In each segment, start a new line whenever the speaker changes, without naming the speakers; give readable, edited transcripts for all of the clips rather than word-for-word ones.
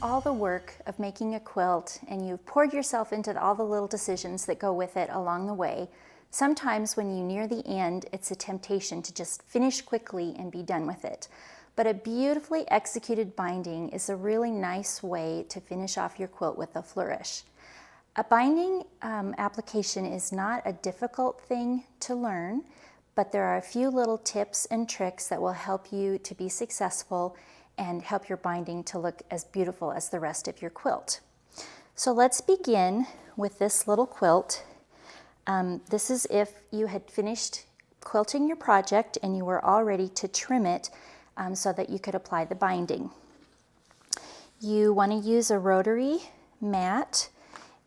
all the work of making a quilt and you've poured yourself into all the little decisions that go with it along the way, sometimes when you near the end, it's a temptation to just finish quickly and be done with it. But a beautifully executed binding is a really nice way to finish off your quilt with a flourish. A binding application is not a difficult thing to learn, but there are a few little tips and tricks that will help you to be successful and help your binding to look as beautiful as the rest of your quilt. So let's begin with this little quilt. This is if you had finished quilting your project and you were all ready to trim it so that you could apply the binding. You want to use a rotary mat.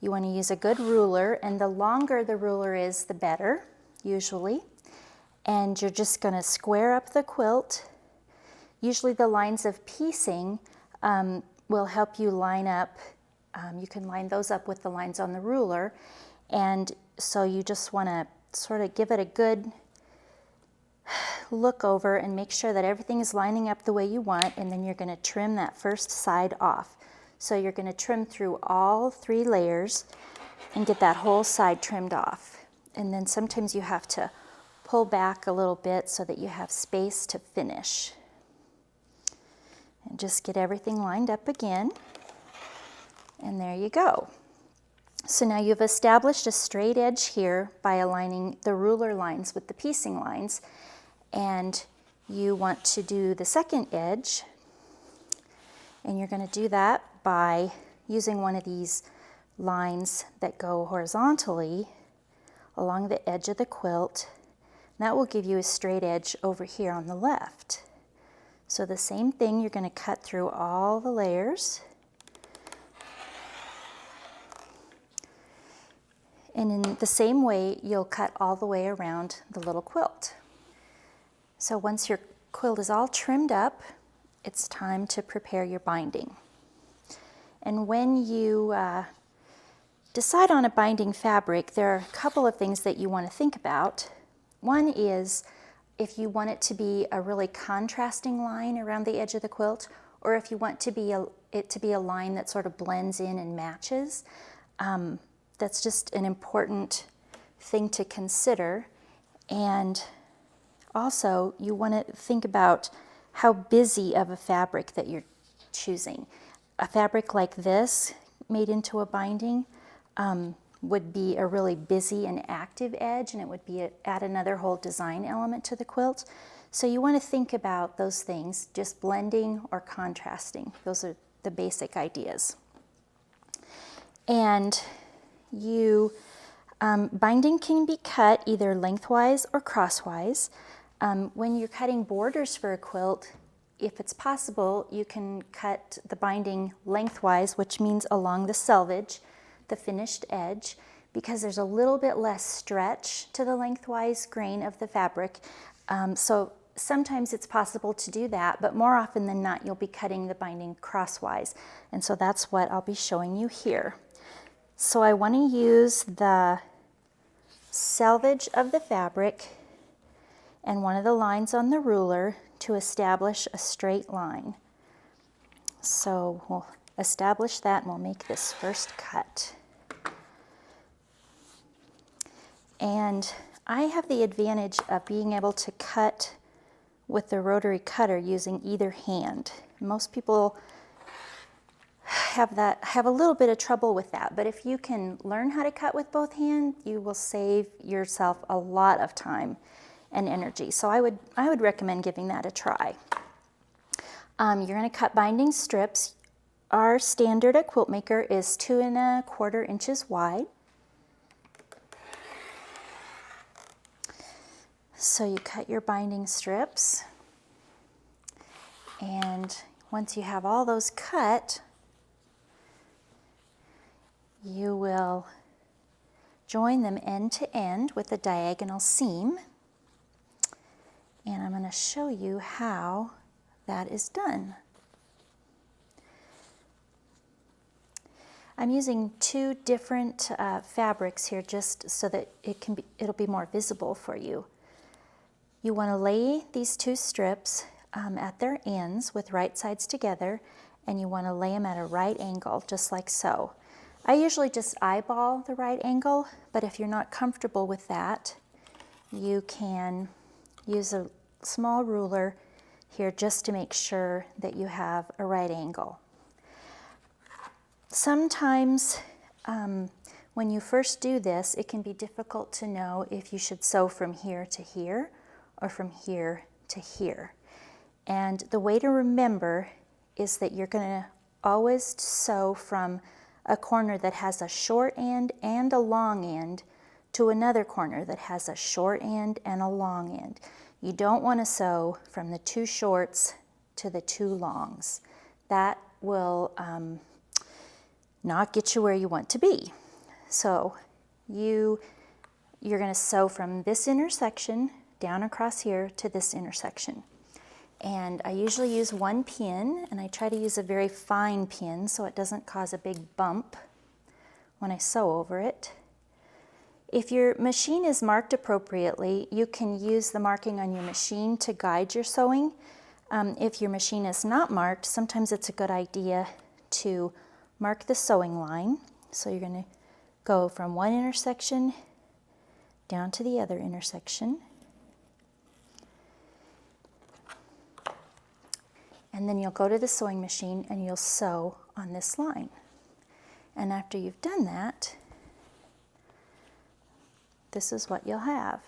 You want to use a good ruler, and the longer the ruler is, the better, usually. And you're just going to square up the quilt. Usually the lines of piecing will help you line up. You can line those up with the lines on the ruler. And so you just want to sort of give it a good look over and make sure that everything is lining up the way you want, and then you're going to trim that first side off. So you're going to trim through all 3 layers and get that whole side trimmed off. And then sometimes you have to pull back a little bit so that you have space to finish. And just get everything lined up again. And there you go. So now you've established a straight edge here by aligning the ruler lines with the piecing lines. And you want to do the second edge. And you're going to do that by using one of these lines that go horizontally along the edge of the quilt. And that will give you a straight edge over here on the left. So the same thing, you're going to cut through all the layers. And in the same way, you'll cut all the way around the little quilt. So once your quilt is all trimmed up, it's time to prepare your binding. And when you decide on a binding fabric, there are a couple of things that you want to think about. One is if you want it to be a really contrasting line around the edge of the quilt, or if you want it to be a line that sort of blends in and matches. That's just an important thing to consider. And also, you want to think about how busy of a fabric that you're choosing. A fabric like this, made into a binding, would be a really busy and active edge, and it would add another whole design element to the quilt. So you want to think about those things, just blending or contrasting. Those are the basic ideas. And binding can be cut either lengthwise or crosswise. When you're cutting borders for a quilt, if it's possible, you can cut the binding lengthwise, which means along the selvage, the finished edge, because there's a little bit less stretch to the lengthwise grain of the fabric. So sometimes it's possible to do that, but more often than not, you'll be cutting the binding crosswise. And so that's what I'll be showing you here. So I want to use the selvage of the fabric and one of the lines on the ruler to establish a straight line. So we'll establish that and we'll make this first cut. And I have the advantage of being able to cut with the rotary cutter using either hand. Most people have a little bit of trouble with that, but if you can learn how to cut with both hands, you will save yourself a lot of time and energy. So I would recommend giving that a try. You're going to cut binding strips. Our standard at Quiltmaker is 2 1/4 inches wide. So you cut your binding strips, and once you have all those cut, you will join them end to end with a diagonal seam. And I'm going to show you how that is done. I'm using 2 different fabrics here just so that it'll be more visible for you. You want to lay these 2 strips at their ends with right sides together, and you want to lay them at a right angle, just like so. I usually just eyeball the right angle, but if you're not comfortable with that, you can use a small ruler here just to make sure that you have a right angle. Sometimes when you first do this, it can be difficult to know if you should sew from here to here or from here to here. And the way to remember is that you're going to always sew from a corner that has a short end and a long end to another corner that has a short end and a long end. You don't want to sew from the two shorts to the two longs. That will not get you where you want to be. So you're going to sew from this intersection down across here to this intersection. And I usually use one pin, and I try to use a very fine pin so it doesn't cause a big bump when I sew over it. If your machine is marked appropriately, you can use the marking on your machine to guide your sewing. If your machine is not marked, sometimes it's a good idea to mark the sewing line. So you're going to go from one intersection down to the other intersection. And then you'll go to the sewing machine and you'll sew on this line. And after you've done that, this is what you'll have.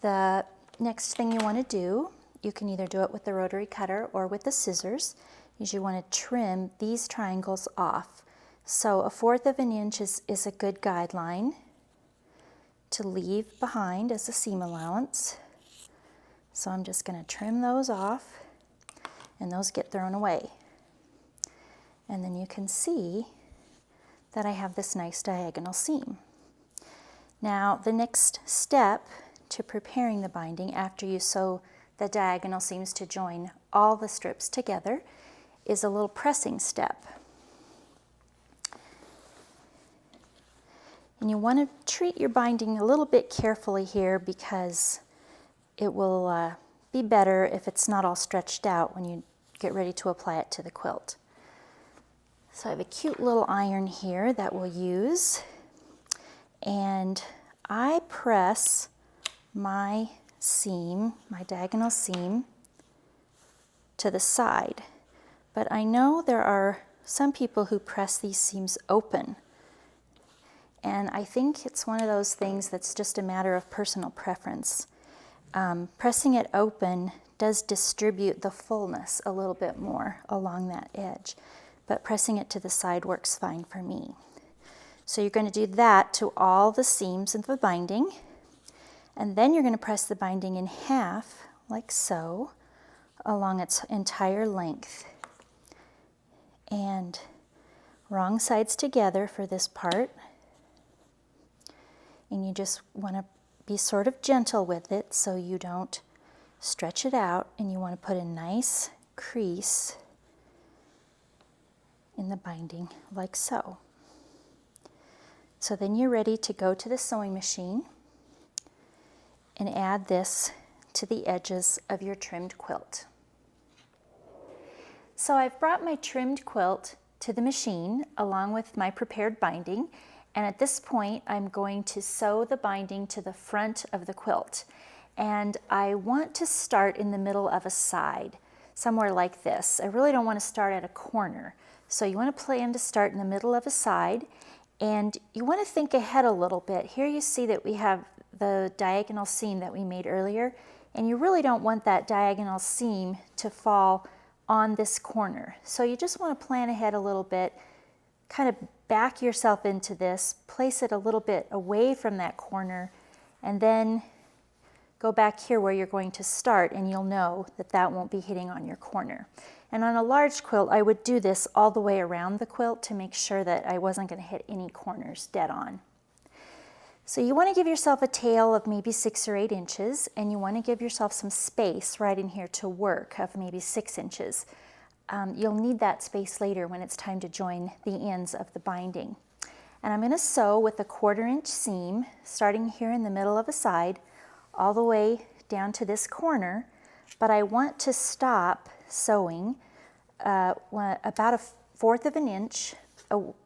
The next thing you want to do, you can either do it with the rotary cutter or with the scissors, is you want to trim these triangles off. So 1/4 of an inch is a good guideline to leave behind as a seam allowance. So I'm just going to trim those off, and those get thrown away. And then you can see that I have this nice diagonal seam. Now the next step to preparing the binding after you sew the diagonal seams to join all the strips together is a little pressing step. And you want to treat your binding a little bit carefully here because it will be better if it's not all stretched out when you get ready to apply it to the quilt. So I have a cute little iron here that we'll use, and I press my seam, my diagonal seam, to the side. But I know there are some people who press these seams open, and I think it's one of those things that's just a matter of personal preference. Pressing it open does distribute the fullness a little bit more along that edge, but pressing it to the side works fine for me. So you're going to do that to all the seams of the binding, and then you're going to press the binding in half, like so, along its entire length. And wrong sides together for this part, and you just want to be sort of gentle with it so you don't stretch it out, and you want to put a nice crease in the binding like so. So then you're ready to go to the sewing machine and add this to the edges of your trimmed quilt. So I've brought my trimmed quilt to the machine along with my prepared binding, and at this point I'm going to sew the binding to the front of the quilt. And I want to start in the middle of a side, somewhere like this. I really don't want to start at a corner. So you want to plan to start in the middle of a side, and you want to think ahead a little bit. Here you see that we have the diagonal seam that we made earlier, and you really don't want that diagonal seam to fall on this corner. So you just want to plan ahead a little bit, kind of back yourself into this, place it a little bit away from that corner, and then go back here where you're going to start, and you'll know that that won't be hitting on your corner. And on a large quilt, I would do this all the way around the quilt to make sure that I wasn't going to hit any corners dead on. So you want to give yourself a tail of maybe 6 or 8 inches, and you want to give yourself some space right in here to work of maybe 6 inches. You'll need that space later when it's time to join the ends of the binding. And I'm going to sew with a 1/4 inch seam, starting here in the middle of a side, all the way down to this corner but I want to stop sewing about 1/4 of an inch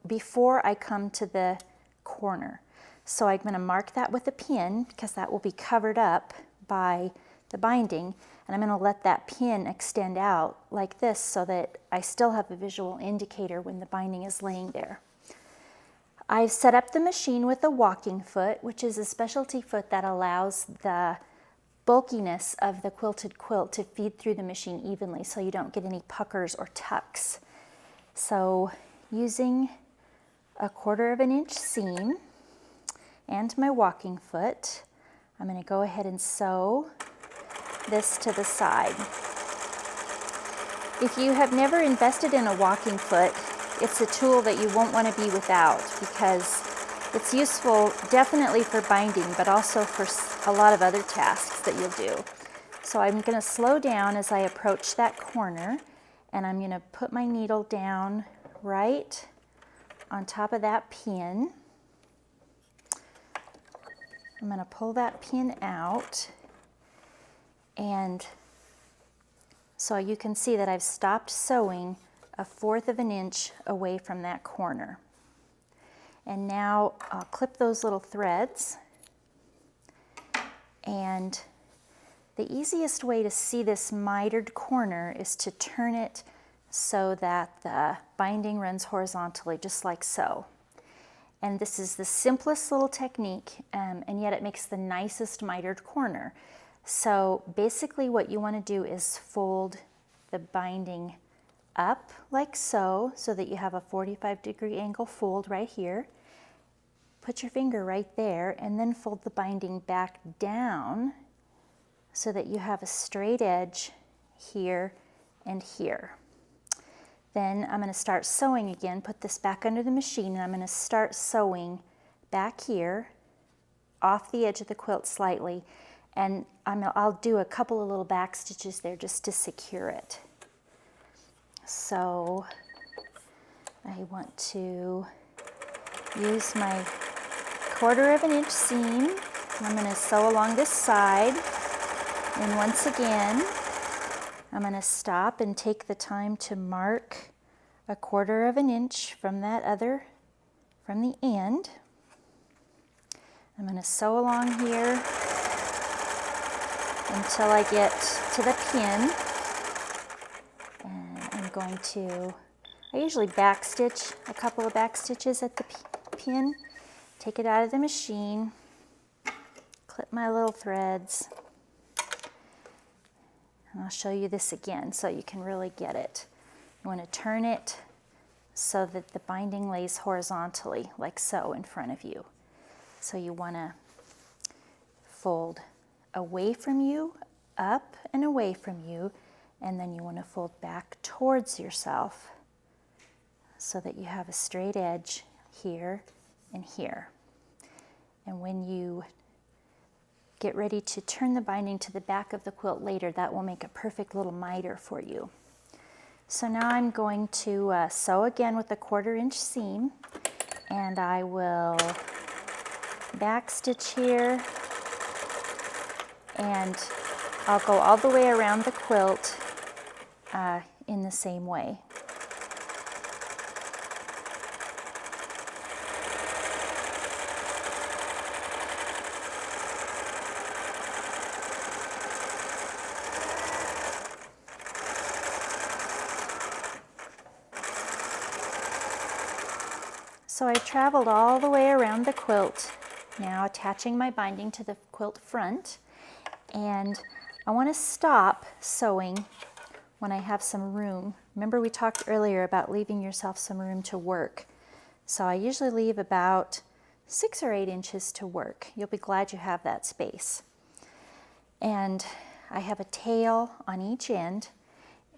before I come to the corner. So I'm going to mark that with a pin because that will be covered up by the binding, and I'm going to let that pin extend out like this so that I still have a visual indicator when the binding is laying there. I've set up the machine with a walking foot, which is a specialty foot that allows the bulkiness of the quilted quilt to feed through the machine evenly so you don't get any puckers or tucks. So using a 1/4 of an inch seam and my walking foot, I'm going to go ahead and sew this to the side. If you have never invested in a walking foot, it's a tool that you won't want to be without because it's useful definitely for binding, but also for a lot of other tasks that you'll do. So I'm going to slow down as I approach that corner, and I'm going to put my needle down right on top of that pin. I'm going to pull that pin out, and so you can see that I've stopped sewing 1/4 of an inch away from that corner. And now I'll clip those little threads, and the easiest way to see this mitered corner is to turn it so that the binding runs horizontally, just like so. And this is the simplest little technique, and yet it makes the nicest mitered corner. So basically what you want to do is fold the binding up like so that you have a 45-degree angle fold right here. Put your finger right there and then fold the binding back down so that you have a straight edge here and here. Then I'm going to start sewing again, put this back under the machine, and I'm going to start sewing back here off the edge of the quilt slightly, and I'll do a couple of little back stitches there just to secure it. So I want to use my 1/4 of an inch seam. I'm going to sew along this side, and once again I'm going to stop and take the time to mark 1/4 of an inch from from the end. I'm going to sew along here until I get to the pin. And I'm going to, I usually back stitch a couple of back stitches at the pin, take it out of the machine, clip my little threads, and I'll show you this again so you can really get it. You want to turn it so that the binding lays horizontally, like so, in front of you. So you want to fold away from you, up and away from you, and then you want to fold back towards yourself so that you have a straight edge here and here. And when you get ready to turn the binding to the back of the quilt later, that will make a perfect little miter for you. So now I'm going to sew again with a 1/4 inch seam, and I will back stitch here, and I'll go all the way around the quilt in the same way. So I traveled all the way around the quilt, now attaching my binding to the quilt front, and I want to stop sewing when I have some room. Remember we talked earlier about leaving yourself some room to work. So I usually leave about 6 or 8 inches to work. You'll be glad you have that space. And I have a tail on each end,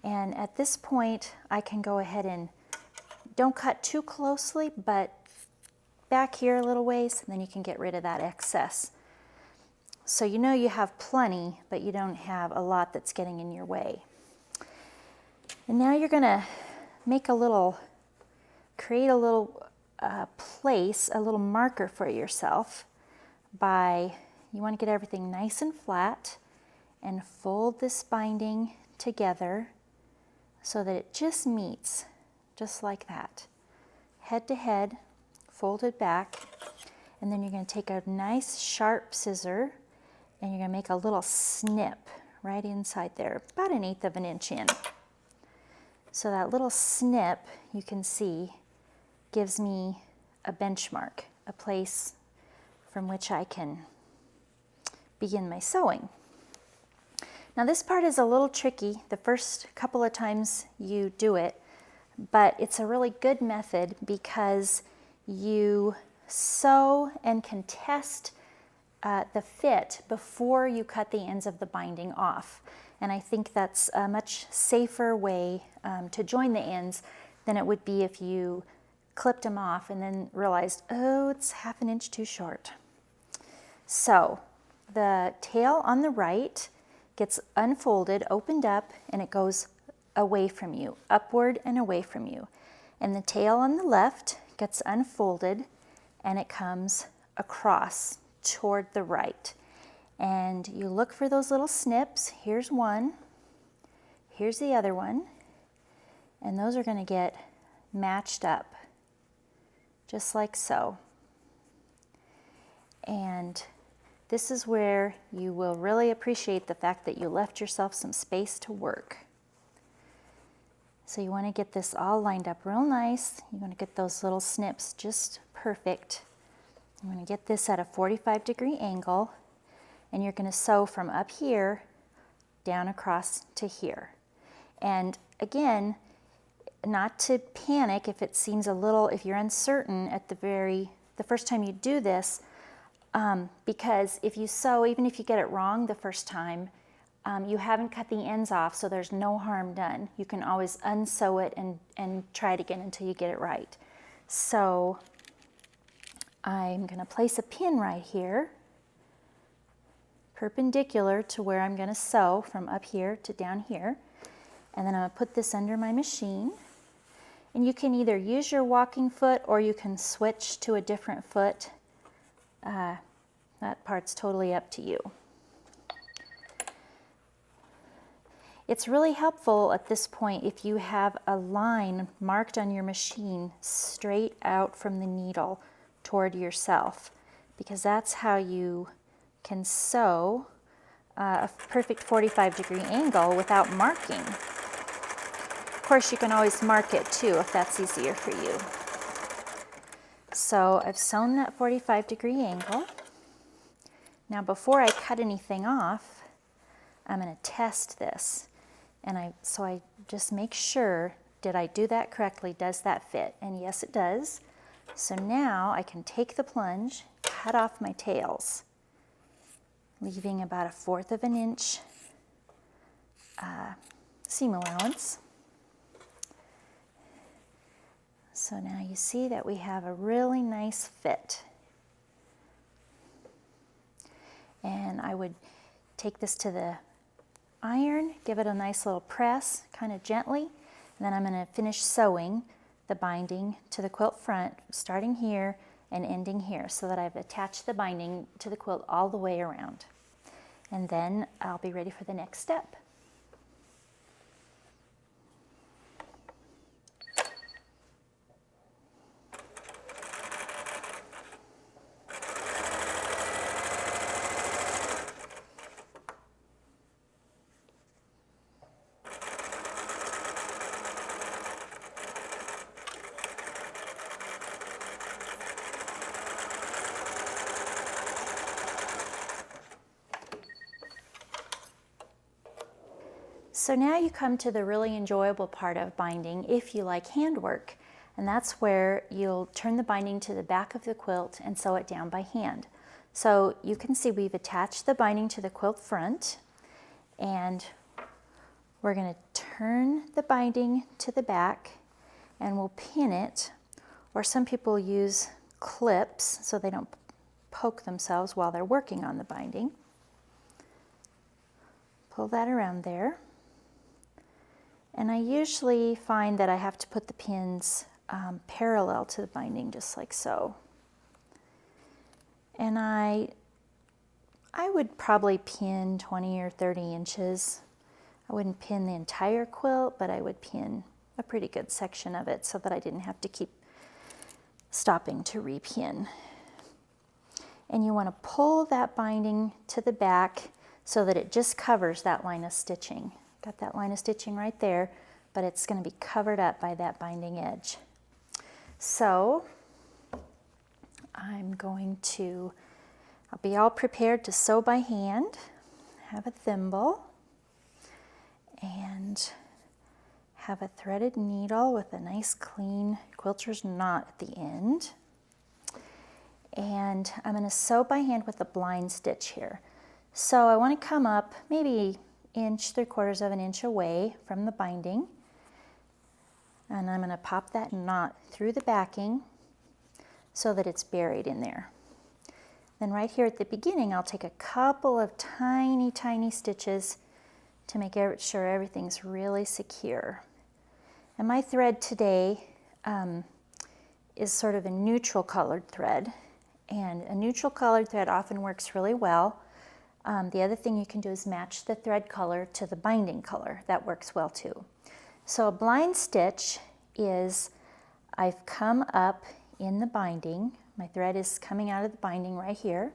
and at this point I can go ahead and don't cut too closely, but back here a little ways, and then you can get rid of that excess. So you know you have plenty, but you don't have a lot that's getting in your way. And now you're going to create a little place, a little marker for yourself you want to get everything nice and flat, and fold this binding together so that it just meets, just like that. Head to head, folded back, and then you're going to take a nice sharp scissor and you're going to make a little snip right inside there, about 1/8 of an inch in. So that little snip, you can see, gives me a benchmark, a place from which I can begin my sewing. Now this part is a little tricky the first couple of times you do it, but it's a really good method because you sew and can test the fit before you cut the ends of the binding off. And I think that's a much safer way to join the ends than it would be if you clipped them off and then realized, oh, it's 1/2 an inch too short. So the tail on the right gets unfolded, opened up, and it goes away from you, upward and away from you. And the tail on the left gets unfolded and it comes across toward the right. And you look for those little snips. Here's one, here's the other one, and those are going to get matched up, just like so. And this is where you will really appreciate the fact that you left yourself some space to work. So you want to get this all lined up real nice. You want to get those little snips just perfect. I'm going to get this at a 45-degree angle, and you're going to sew from up here down across to here. And again, not to panic if it seems a little, if you're uncertain at the first time you do this, because if you sew, even if you get it wrong the first time, you haven't cut the ends off, so there's no harm done. You can always unsew it and try it again until you get it right. So I'm going to place a pin right here, perpendicular to where I'm going to sew from up here to down here. And then I'm going to put this under my machine. And you can either use your walking foot or you can switch to a different foot. That part's totally up to you. It's really helpful at this point if you have a line marked on your machine straight out from the needle toward yourself, because that's how you can sew a perfect 45-degree angle without marking. Of course, you can always mark it too if that's easier for you. So I've sewn that 45-degree angle. Now before I cut anything off, I'm going to test this. And so I just make sure, did I do that correctly? Does that fit? And yes, it does. So now I can take the plunge, cut off my tails, leaving about a 1/4 of an inch seam allowance. So now you see that we have a really nice fit. And I would take this to the iron, give it a nice little press, kind of gently, and then I'm going to finish sewing the binding to the quilt front, starting here and ending here, so that I've attached the binding to the quilt all the way around. And then I'll be ready for the next step. So now you come to the really enjoyable part of binding if you like handwork, and that's where you'll turn the binding to the back of the quilt and sew it down by hand. So you can see we've attached the binding to the quilt front, and we're going to turn the binding to the back and we'll pin it, or some people use clips so they don't poke themselves while they're working on the binding. Pull that around there. And I usually find that I have to put the pins parallel to the binding, just like so. And I I would probably pin 20 or 30 inches. I wouldn't pin the entire quilt, but I would pin a pretty good section of it so that I didn't have to keep stopping to repin. And you want to pull that binding to the back so that it just covers that line of stitching. Got that line of stitching right there, but it's going to be covered up by that binding edge. So I'll be all prepared to sew by hand, have a thimble, and have a threaded needle with a nice clean quilter's knot at the end. And I'm going to sew by hand with a blind stitch here. So I want to come up maybe inch, 3/4 of an inch away from the binding. And I'm going to pop that knot through the backing so that it's buried in there. Then right here at the beginning, I'll take a couple of tiny, tiny stitches to make sure everything's really secure. And my thread today is sort of a neutral colored thread. And a neutral colored thread often works really well. The other thing you can do is match the thread color to the binding color. That works well too. So a blind stitch is I've come up in the binding. My thread is coming out of the binding right here.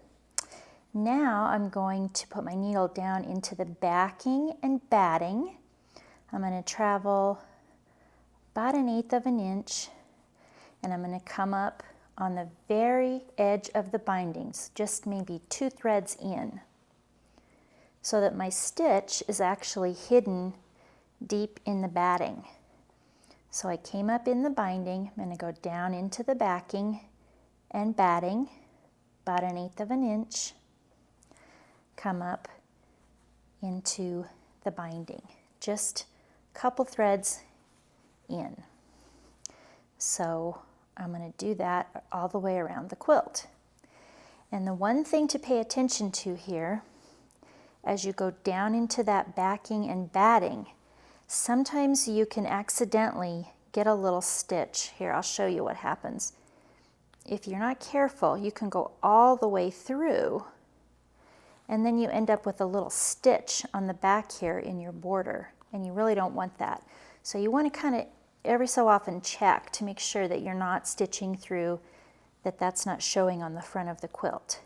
Now I'm going to put my needle down into the backing and batting. I'm going to travel about 1/8 of an inch, and I'm going to come up on the very edge of the bindings, just maybe 2 threads in, so that my stitch is actually hidden deep in the batting. So I came up in the binding, I'm going to go down into the backing and batting, about 1/8 of an inch, come up into the binding, just a couple threads in. So I'm going to do that all the way around the quilt. And the one thing to pay attention to here, as you go down into that backing and batting, sometimes you can accidentally get a little stitch. Here, I'll show you what happens. If you're not careful, you can go all the way through, and then you end up with a little stitch on the back here in your border, and you really don't want that. So you want to kind of every so often check to make sure that you're not stitching through, that's not showing on the front of the quilt.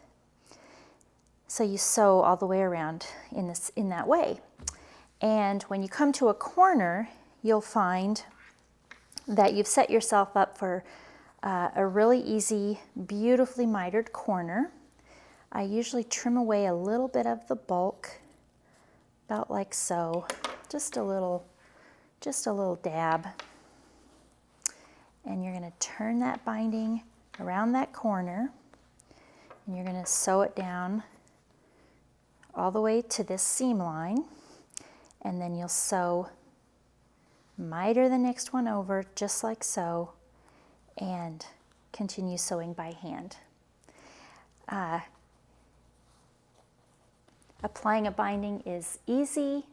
So you sew all the way around in that way. And when you come to a corner, you'll find that you've set yourself up for a really easy, beautifully mitered corner. I usually trim away a little bit of the bulk, about like so, just a little dab. And you're going to turn that binding around that corner, and you're going to sew it down all the way to this seam line, and then you'll sew, miter the next one over just like so, and continue sewing by hand. Applying a binding is easy,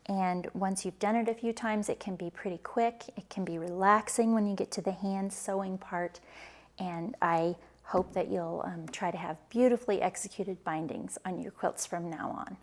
and once you've done it a few times, it can be pretty quick. It can be relaxing when you get to the hand sewing part, and I hope that you'll try to have beautifully executed bindings on your quilts from now on.